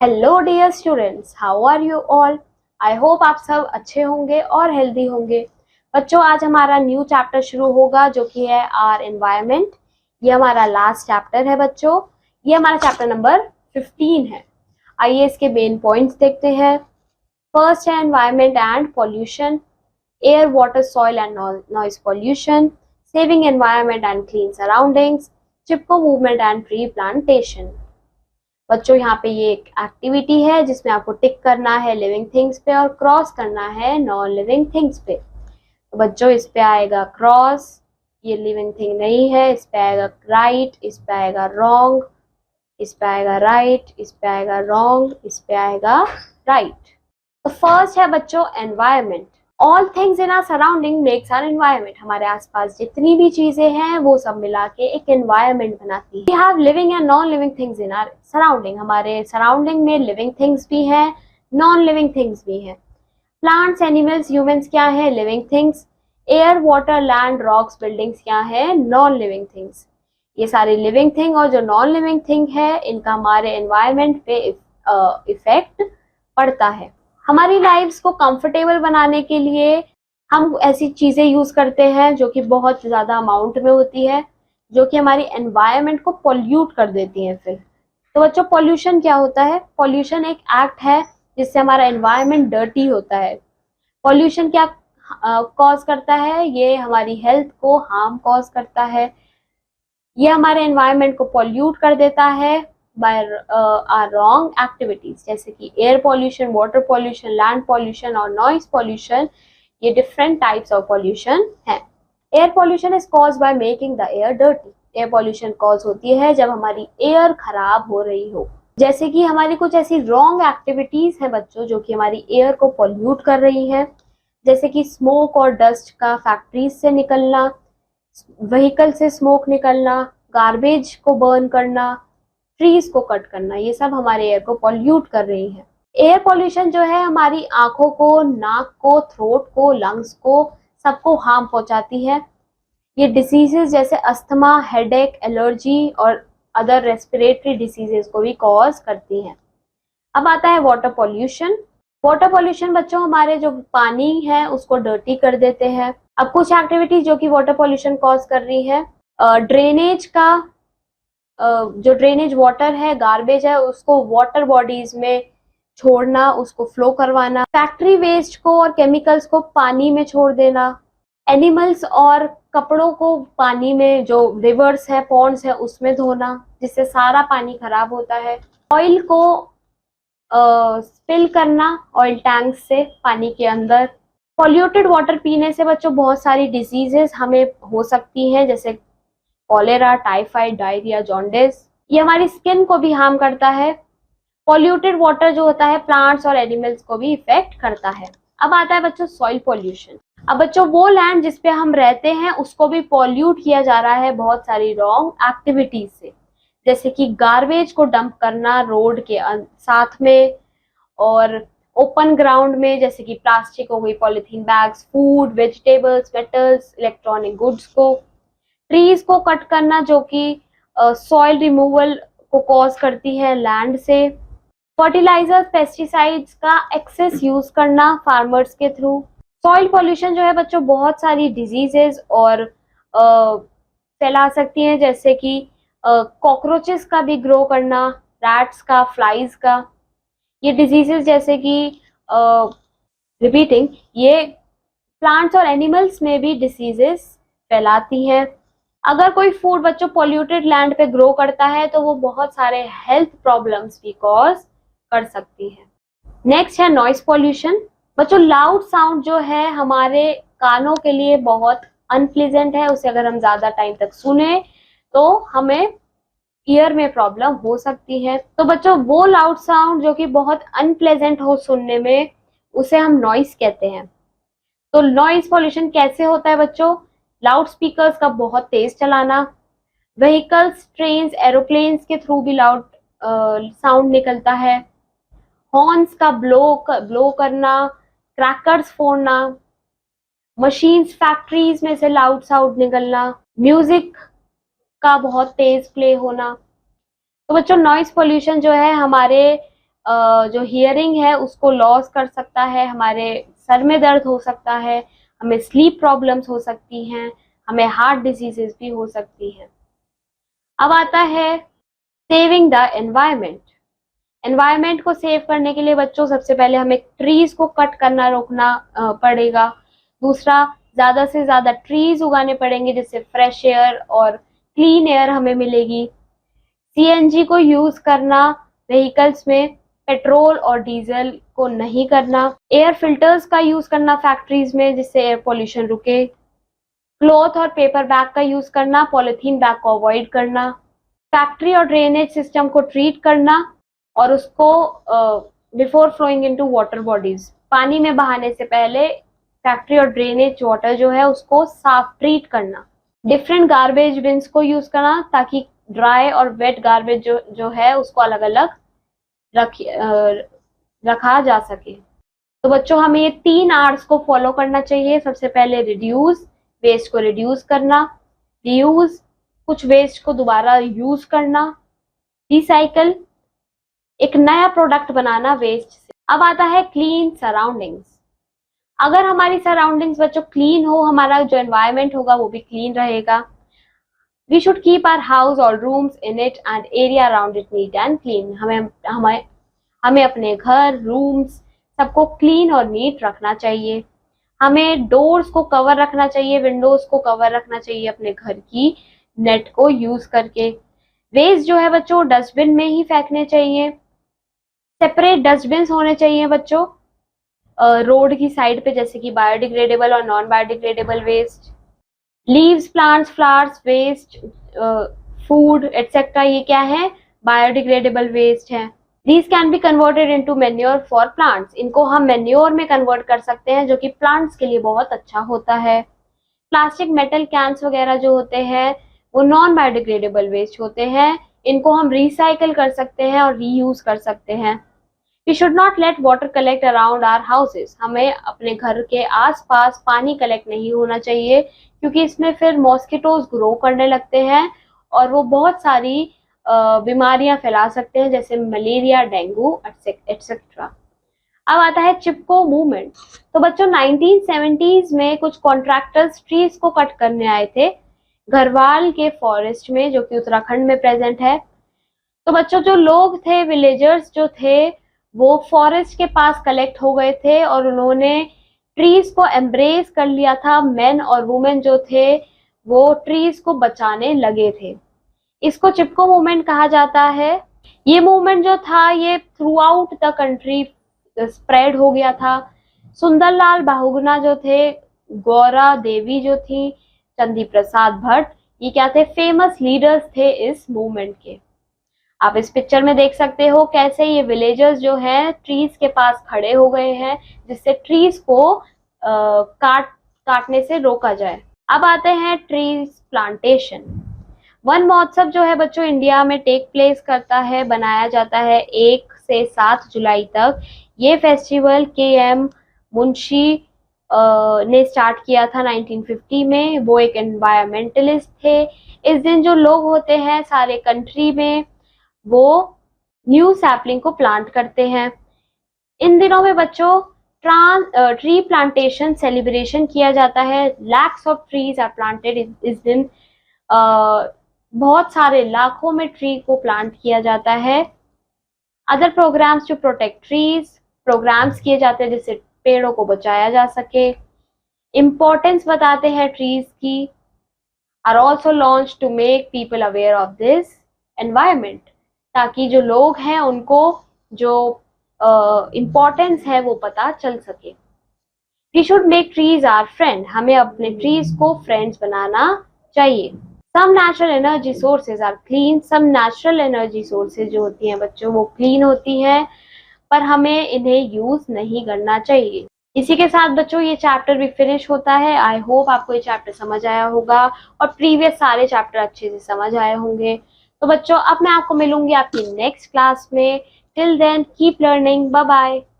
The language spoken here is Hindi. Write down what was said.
Hello dear students, how are you all. I hope आप सब अच्छे होंगे और हेल्दी होंगे। बच्चों, आज हमारा न्यू चैप्टर शुरू होगा जो कि है आर एनवायरनमेंट। ये हमारा लास्ट चैप्टर है बच्चों। ये हमारा चैप्टर नंबर 15 है। आइए इसके मेन पॉइंट्स देखते हैं। फर्स्ट है environment and pollution, air water soil and noise pollution, saving environment and clean surroundings, Chipko movement and tree plantation. बच्चों, यहाँ पे ये एक एक्टिविटी है जिसमें आपको टिक करना है लिविंग थिंग्स पे और क्रॉस करना है नॉन लिविंग थिंग्स पे। तो बच्चों, इस पे आएगा क्रॉस, ये लिविंग थिंग नहीं है, इस पे आएगा राइट, इस पे आएगा रॉन्ग, इस पे आएगा राइट, इस पे आएगा रॉन्ग, इस पे आएगा राइट। तो फर्स्ट है बच्चों environment. All things in our surrounding makes our environment. हमारे आसपास जितनी भी चीजें हैं वो सब मिला के एक एनवायरमेंट बनाती है। We have living and non living things in our surrounding. हमारे सराउंडिंग में लिविंग थिंग्स भी हैं, नॉन लिविंग थिंग्स भी हैं। प्लांट्स, एनिमल्स, ह्यूमंस क्या है? Living things. Air, water, land, rocks, buildings क्या है? Non living things. ये सारी लिविंग थिंग और जो नॉन लिविंग थिंग है इनका हमारे एनवायरमेंट पे इफेक्ट पड़ता है। हमारी लाइफ्स को कंफर्टेबल बनाने के लिए हम ऐसी चीजें यूज करते हैं जो कि बहुत ज्यादा अमाउंट में होती है, जो कि हमारी एनवायरनमेंट को पॉल्यूट कर देती हैं। फिर तो बच्चों, पॉल्यूशन क्या होता है? पॉल्यूशन एक एक्ट है जिससे हमारा एनवायरनमेंट डर्टी होता है। पॉल्यूशन क्या कॉज करता है? ये हमारी हेल्थ को हार्म कॉज करता है। ये हमारे एनवायरनमेंट को पॉल्यूट कर देता है बाय आर रॉन्ग एक्टिविटीज, जैसे कि air pollution, water pollution, land pollution और नॉइज पॉल्यूशन। ये डिफरेंट टाइप्स ऑफ पॉल्यूशन है। Air pollution is caused by making the air dirty. Air pollution cause होती है जब हमारी एयर खराब हो रही हो, जैसे कि हमारी कुछ ऐसी रॉन्ग एक्टिविटीज हैं बच्चों जो कि हमारी एयर को पॉल्यूट कर रही हैं, जैसे कि स्मोक और डस्ट का फैक्ट्रीज से निकलना, व्हीकल से स्मोक निकलना, गार्बेज को बर्न करना, ट्रीज को कट करना। ये सब हमारे एयर को पॉल्यूट कर रही है। एयर पॉल्यूशन जो है हमारी आंखों को, नाक को, थ्रोट को, लंग्स को, सबको हार्म पहुंचाती है। ये डिसीजेस जैसे अस्थमा, हेडेक, एलर्जी और अदर रेस्पिरेटरी डिसीजेस को भी कॉज करती हैं। अब आता है वाटर पॉल्यूशन। वाटर पॉल्यूशन बच्चों हमारे जो पानी है उसको डर्टी कर देते हैं। अब कुछ एक्टिविटीज जो कि वाटर पॉल्यूशन कॉज कर रही है, ड्रेनेज का, जो ड्रेनेज वाटर है, गार्बेज है, उसको वाटर बॉडीज में छोड़ना, उसको फ्लो करवाना, फैक्ट्री वेस्ट को और केमिकल्स को पानी में छोड़ देना, एनिमल्स और कपड़ों को पानी में, जो रिवर्स है, पॉन्ड्स है, उसमें धोना, जिससे सारा पानी खराब होता है। ऑयल को स्पिल करना ऑयल टैंक से पानी के अंदर। पॉल्यूटेड वाटर पीने से बच्चों बहुत सारी डिजीजेस हमें हो सकती हैं, जैसे कॉलेरा, टाइफाइड, डायरिया, जॉन्डिस। ये हमारी स्किन को भी हार्म करता है। पॉल्यूटेड वाटर जो होता है प्लांट्स और एनिमल्स को भी इफेक्ट करता है। अब आता है बच्चों सॉइल पॉल्यूशन। अब बच्चों, वो लैंड जिस पे हम रहते हैं उसको भी पॉल्यूट किया जा रहा है बहुत सारी रॉन्ग एक्टिविटीज से, जैसे कि गार्बेज को डंप करना रोड के साथ में और ओपन ग्राउंड में, जैसे कि प्लास्टिक हो गई, polythene bags, food, vegetables, metals, electronic goods को। ट्रीज को कट करना जो कि सॉइल रिमूवल को कॉज करती है लैंड से। फर्टिलाइजर्स, पेस्टिसाइड्स का एक्सेस यूज करना फार्मर्स के थ्रू। सॉइल पॉल्यूशन जो है बच्चों बहुत सारी डिजीजेस और फैला सकती हैं, जैसे कि कॉकरोचेस का भी ग्रो करना, रैट्स का, फ्लाइज का। ये डिजीजेस जैसे कि रिपीटिंग, ये प्लांट्स और एनिमल्स में भी डिसीजेस फैलाती हैं। अगर कोई फूड बच्चों पॉल्यूटेड लैंड पे ग्रो करता है तो वो बहुत सारे हेल्थ प्रॉब्लम्स भी कॉज कर सकती है। नेक्स्ट है नॉइस पॉल्यूशन। बच्चों, लाउड साउंड जो है हमारे कानों के लिए बहुत अनप्लीजेंट है। उसे अगर हम ज्यादा टाइम तक सुने तो हमें ईयर में प्रॉब्लम हो सकती है। तो बच्चों, वो लाउड साउंड जो कि बहुत अनप्लेजेंट हो सुनने में, उसे हम नॉइस कहते हैं। तो नॉइस पॉल्यूशन कैसे होता है बच्चों? लाउड स्पीकर्स का बहुत तेज चलाना, व्हीकल्स, ट्रेन्स, एरोप्लेन्स के थ्रू भी लाउड साउंड निकलता है, हॉर्न्स का ब्लो करना, क्रैकर्स फोड़ना, मशीन्स, फैक्ट्रीज में से लाउड साउंड निकलना, म्यूजिक का बहुत तेज प्ले होना। तो बच्चों, नॉइस पॉल्यूशन जो है हमारे जो हियरिंग है उसको लॉस कर सकता है, हमारे सर में दर्द हो सकता है, हमें स्लीप प्रॉब्लम्स हो सकती हैं, हमें हार्ट डिजीजेस भी हो सकती हैं। अब आता है सेविंग द एनवायरमेंट। एनवायरमेंट को सेव करने के लिए बच्चों सबसे पहले हमें ट्रीज को कट करना रोकना पड़ेगा। दूसरा, ज्यादा से ज्यादा ट्रीज उगाने पड़ेंगे जिससे फ्रेश एयर और क्लीन एयर हमें मिलेगी। सीएनजी को यूज करना व्हीकल्स में, पेट्रोल और डीजल को नहीं करना। एयर फिल्टर्स का यूज करना फैक्ट्रीज में जिससे एयर पोल्यूशन रुके। क्लॉथ और पेपर बैग का यूज करना, पॉलिथीन बैग को अवॉइड करना। फैक्ट्री और ड्रेनेज सिस्टम को ट्रीट करना और उसको before flowing into water bodies, पानी में बहाने से पहले फैक्ट्री और ड्रेनेज वाटर जो है उसको साफ ट्रीट करना। डिफरेंट गार्बेज बिन्स को यूज करना ताकि ड्राई और वेट गार्बेज जो है उसको अलग अलग रखा जा सके। तो बच्चों हमें ये 3 आर्ट्स को फॉलो करना चाहिए। सबसे पहले रिड्यूस, वेस्ट को रिड्यूस करना। रीयूज, कुछ वेस्ट को दोबारा यूज करना। रिसाइकल, एक नया प्रोडक्ट बनाना वेस्ट से। अब आता है क्लीन सराउंडिंग्स। अगर हमारी सराउंडिंग्स बच्चों क्लीन हो, हमारा जो एनवायरनमेंट होगा वो भी क्लीन रहेगा। We should keep our house or rooms in it and area around it neat and clean. हमें अपने घर, रूम्स सबको क्लीन और नीट रखना चाहिए। हमें डोर्स को कवर रखना चाहिए, विंडोज को कवर रखना चाहिए अपने घर की नेट को यूज करके। वेस्ट जो है बच्चों डस्टबिन में ही फेंकने चाहिए। सेपरेट डस्टबिन होने चाहिए बच्चों रोड की साइड पे, जैसे कि बायोडिग्रेडेबल और non biodegradable waste. Leaves, plants, flowers waste, food etcetera, ये क्या है? बायोडिग्रेडेबल वेस्ट है। These can be converted into manure for plants. इनको हम मैन्योर में कन्वर्ट कर सकते हैं जो कि प्लांट्स के लिए बहुत अच्छा होता है। प्लास्टिक, मेटल कैंस वगैरह जो होते हैं वो नॉन बायोडिग्रेडेबल वेस्ट होते हैं, इनको हम रिसाइकल कर सकते हैं और रीयूज कर सकते हैं। We should not let water collect around our houses. हमें अपने घर के आसपास पानी कलेक्ट नहीं होना चाहिए क्योंकि इसमें फिर मॉस्किटोज ग्रो करने लगते हैं और वो बहुत सारी बीमारियां फैला सकते हैं जैसे मलेरिया, डेंगू एटसेट्रा। अब आता है चिपको मूवमेंट। तो बच्चों 1970s में कुछ कॉन्ट्रैक्टर्स ट्रीज को कट करने आए थे गढ़वाल के फॉरेस्ट में जो कि उत्तराखंड में प्रेजेंट है। तो बच्चों जो लोग थे, विलेजर्स जो थे, वो फॉरेस्ट के पास कलेक्ट हो गए थे और उन्होंने ट्रीज को एम्ब्रेस कर लिया था। मेन और वुमेन जो थे वो ट्रीज को बचाने लगे थे। इसको चिपको मूवमेंट कहा जाता है। ये मूवमेंट जो था ये through out the country spread हो गया था। सुंदरलाल बहुगुणा जो थे, गौरा देवी जो थी, चंदी प्रसाद भट्ट, ये क्या थे? फेमस लीडर्स थे इस मूवमेंट के। आप इस पिक्चर में देख सकते हो कैसे ये विलेजर्स जो हैं ट्रीज के पास खड़े हो गए हैं जिससे ट्रीज को काटने से रोका जाए। अब आते हैं ट्रीज प्लांटेशन। वन महोत्सव जो है बच्चों इंडिया में टेक प्लेस करता है, बनाया जाता है 1 से 7 जुलाई तक। ये फेस्टिवल KM मुंशी ने स्टार्ट किया था 1950 में। वो एक एनवायरमेंटलिस्ट थे। इस दिन जो लोग होते हैं सारे कंट्री में वो न्यू सैपलिंग को प्लांट करते हैं। इन दिनों में बच्चों ट्री प्लांटेशन सेलिब्रेशन किया जाता है। Lakhs of trees are planted इस दिन। बहुत सारे लाखों में ट्री को प्लांट किया जाता है। Other programs to protect trees, programs किए जाते हैं जिससे पेड़ों को बचाया जा सके। इम्पोर्टेंस बताते हैं ट्रीज की। Are also launch to make people aware of this environment, ताकि जो लोग हैं उनको जो इम्पोर्टेंस है वो पता चल सके। We should make trees our friend. हमें अपने ट्रीज को फ्रेंड्स बनाना चाहिए। Some natural energy sources are clean. Some natural energy sources जो होती हैं बच्चों वो क्लीन होती हैं पर हमें इन्हें यूज नहीं करना चाहिए। इसी के साथ बच्चों ये चैप्टर भी फिनिश होता है। आई होप आपको ये चैप्टर समझ आया होगा और प्रीवियस सारे चैप्टर अच्छे से समझ आए होंगे। तो बच्चों अब मैं आपको मिलूंगी आपकी नेक्स्ट क्लास में। Till then keep learning. Bye bye.